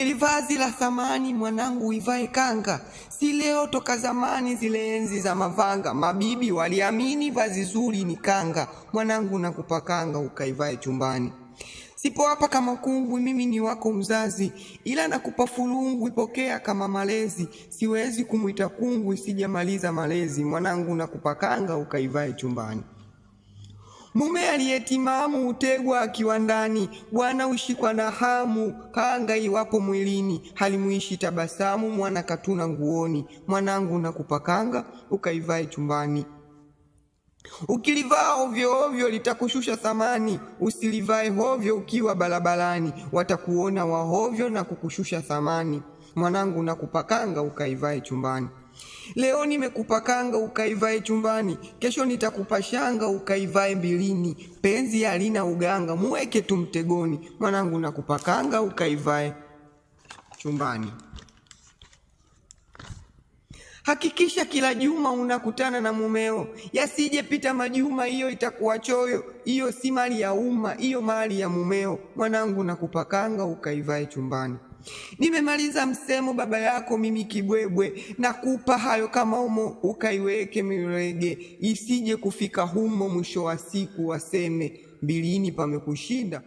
Ili vazi la thamani mwanangu uivae kanga, si leo toka zamani zile enzi za mavanga, mabibi waliamini vazi zuri ni kanga, mwanangu nakupa kanga ukaivae chumbani. Sipo hapa kama kungwi, mimi ni wako mzazi, ila nakupa fulungu ipokea kama malezi, siwezi kumuita kungwi sijamaliza malezi, mwanangu nakupa kanga ukaivae chumbani. Mume aliyetimamu utegwa akiwa ndani, bwana ushikwa na hamu, kanga iwapo mwilini, halimuishi tabasamu, mwana katuna nguoni, mwanangu nakupa kanga ukaivae chumbani. Ukilivaa ovyo ovyo litakushusha thamani, usilivae hovyo ukiwa barabarani, watakuona wahovyo na kukushusha thamani, mwanangu nakupa kanga ukaivae chumbani. Leo nimekupa kanga ukaivae chumbani, kesho nitakupa shanga ukaivae mbilini, penzi halina uganga muweke tu mtegoni, mwanangu nakupa kanga ukaivae chumbani. Hakikisha kila juma unakutana na mumeo, yasije pita majuma, hiyo itakuwa choyo, hiyo si mali ya umma, hiyo mali ya mumeo, mwanangu nakupa kanga ukaivae chumbani. Nimemaliza msemo baba yako mimi kibwebwe, nakupa hayo kama omo ukaiweke mirege, isije kufika humo mwisho wa siku waseme mbilini pamekushinda.